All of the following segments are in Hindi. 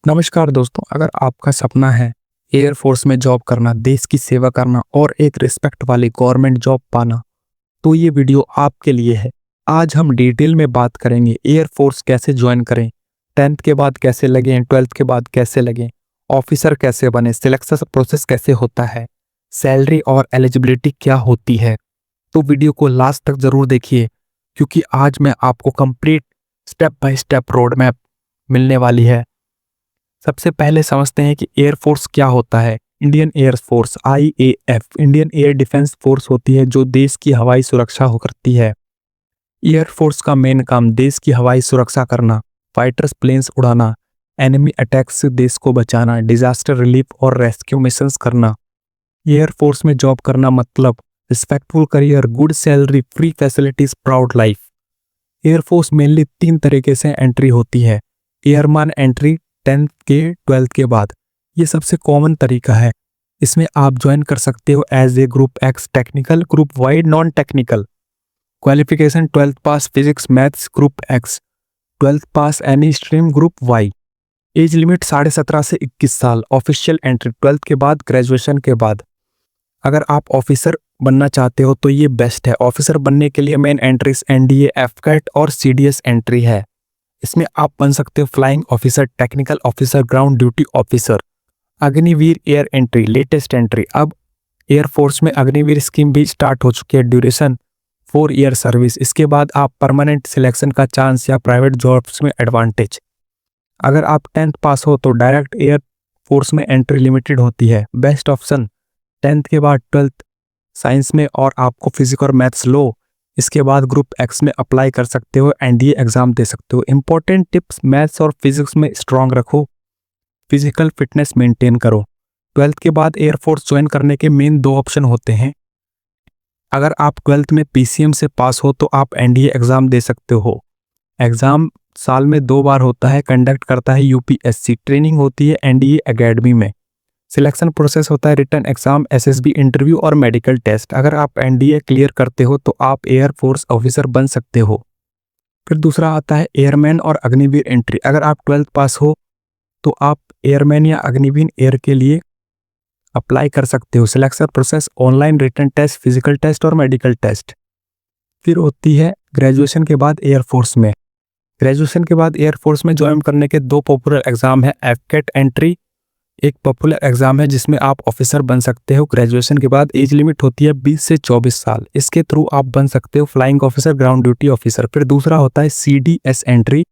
नमस्कार दोस्तों, अगर आपका सपना है एयरफोर्स में जॉब करना, देश की सेवा करना और एक रिस्पेक्ट वाली गवर्नमेंट जॉब पाना, तो ये वीडियो आपके लिए है। आज हम डिटेल में बात करेंगे एयरफोर्स कैसे ज्वाइन करें, 10th के बाद कैसे लगें, 12th के बाद कैसे लगें, ऑफिसर कैसे बने, सिलेक्शन प्रोसेस कैसे होता है, सैलरी और एलिजिबिलिटी क्या होती है। तो वीडियो को लास्ट तक जरूर देखिए, क्योंकि आज मैं आपको complete step by step road map मिलने वाली है। सबसे पहले समझते हैं कि एयरफोर्स क्या होता है। Indian air force IAF Indian air defence force होती है जो देश की हवाई सुरक्षा हो करती है। एयरफोर्स का मेन काम देश की हवाई सुरक्षा करना, फाइटर्स प्लेन्स उड़ाना, एनिमी अटैक्स से देश को बचाना, डिजास्टर रिलीफ और रेस्क्यू मिशंस करना। एयरफोर्स में जॉब करना मतलब respectful career, good salary, free facilities, proud life. Air force mainly 3 तरीके से एंट्री होती है। एयरमैन एंट्री 10th के 12th के बाद, ये सबसे कॉमन तरीका है। इसमें आप ज्वाइन कर सकते हो as a group X technical, group Y non technical. Qualification 12th pass physics maths group X, 12th pass any stream group Y. Age limit 17.5 से 21 साल। ऑफिशियल एंट्री 12th के बाद, ग्रेजुएशन के बाद। अगर आप ऑफिसर बनना चाहते हो तो ये बेस्ट है। ऑफिसर बनने के लिए मेन एंट्रीज NDA, FCAT और CDS एंट्री है। इसमें आप बन सकते हो flying officer, technical officer, ground duty officer. Agniveer air entry latest entry. अब एयरफोर्स में अग्निवीर स्कीम भी स्टार्ट हो चुकी है। Duration 4 year service. इसके बाद आप परमानेंट सिलेक्शन का चांस या प्राइवेट जॉब्स में एडवांटेज। अगर आप 10th पास हो तो डायरेक्ट एयर फोर्स में एंट्री लिमिटेड होती है। बेस्ट ऑप्शन 10th के बाद 12th साइंस में और आपको फिजिक्स और मैथ्स लो। इसके बाद ग्रुप एक्स में अप्लाई कर सकते हो, NDA एग्जाम दे सकते हो। इंपॉर्टेंट टिप्स, मैथ्स और फिजिक्स में स्ट्रांग रखो, फिजिकल फिटनेस मेंटेन करो। 12th के बाद एयरफोर्स ज्वाइन करने के मेन 2 ऑप्शन होते हैं। अगर आप 12th में PCM से पास हो तो आप NDA एग्जाम दे सकते हो। एग्जाम साल में 2 बार होता है, कंडक्ट करता है UPSC। ट्रेनिंग होती है NDA एकेडमी में। सिलेक्शन प्रोसेस होता है रिटन एग्जाम, SSB इंटरव्यू और मेडिकल टेस्ट। अगर आप NDA क्लियर करते हो तो आप एयरफोर्स ऑफिसर बन सकते हो। फिर दूसरा आता है एयरमैन और अग्निवीर एंट्री। अगर आप 12th पास हो तो आप एयरमैन या अग्निवीर एयर के लिए अप्लाई कर सकते हो। Selection process online, written test, physical test और मेडिकल टेस्ट। फिर होती है ग्रेजुएशन के बाद एयरफोर्स में। ग्रेजुएशन के बाद एयरफोर्स में ज्वाइन करने के 2 पॉपुलर एग्जाम है। FCAT एंट्री एक पॉपुलर एग्जाम है जिसमें आप ऑफिसर बन सकते हो। ग्रेजुएशन के बाद एज लिमिट होती है 20 से 24 साल। इसके थ्रू आप बन सकते हो flying officer, ground duty officer. फिर दूसरा होता है CDS एंट्री।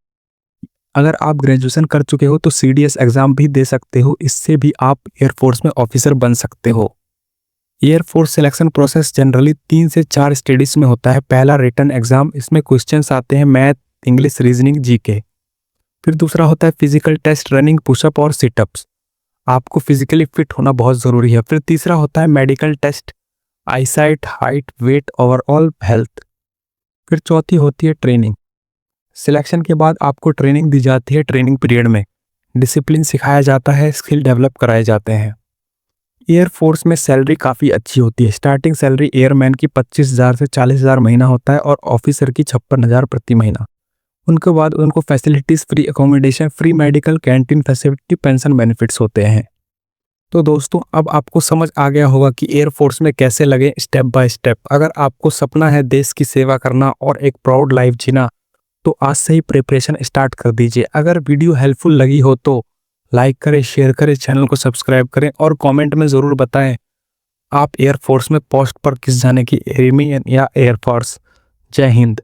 अगर आप ग्रेजुएशन कर चुके हो तो CDS एग्जाम भी दे सकते हो। इससे भी आप एयरफोर्स में ऑफिसर बन सकते हो। एयरफोर्स सिलेक्शन प्रोसेस जनरली 3 से 4 स्टेजेस में होता है। पहला रिटन एग्जाम, इसमें क्वेश्चंस आते हैं मैथ, इंग्लिश, रीजनिंग, GK। फिर दूसरा होता है फिजिकल टेस्ट, रनिंग, पुशअप और सिटअप्स। आपको फिजिकली फिट होना बहुत ज़रूरी है। फिर तीसरा होता है medical test, eyesight, height, weight, overall health. फिर चौथी होती है ट्रेनिंग। सिलेक्शन के बाद आपको ट्रेनिंग दी जाती है। ट्रेनिंग पीरियड में डिसिप्लिन सिखाया जाता है, स्किल डेवलप कराए जाते हैं। एयरफोर्स में सैलरी काफ़ी अच्छी होती है। स्टार्टिंग सैलरी एयरमैन की 25,000 से 40,000 महीना होता है और ऑफिसर की 56,000 प्रति महीना। उनके बाद उनको facilities, free accommodation, free medical, canteen facility, pension benefits होते हैं। तो दोस्तों, अब आपको समझ आ गया होगा कि एयरफोर्स में कैसे लगे स्टेप बाय स्टेप। अगर आपको सपना है देश की सेवा करना और एक प्राउड लाइफ जीना, तो आज से ही प्रिपरेशन स्टार्ट कर दीजिए। अगर वीडियो हेल्पफुल लगी हो तो लाइक करें, शेयर करें, चैनल को सब्सक्राइब करें और कमेंट में ज़रूर बताएं आप एयरफोर्स में पोस्ट पर किस जाने की, एयरमैन या एयरफोर्स। जय हिंद।